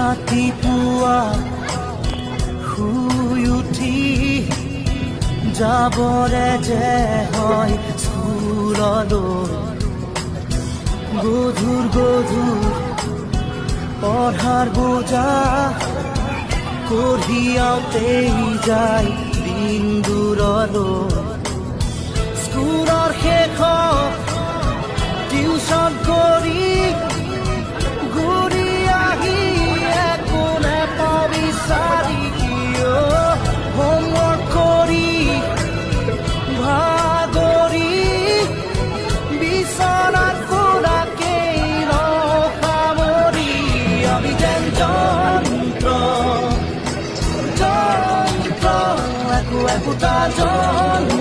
ৰাতিপুৱা শুই উঠি যাবৰে যে হয় স্কুললৈ গধুৰ গধুৰ পঢ়াৰ বোজা কঢ়িয়াওঁতেই যায় দিন দূৰলৈ স্কুলৰ শেষত টিউচন কৰি ঘূৰি আহি একো নেপাওঁ বিচাৰি হোমৱৰ্ক কৰি ভাগৰি বিচনাত পৰাকেই সামৰি আমি যেন যন্ত্ৰ একো একোটা যন্ত্ৰ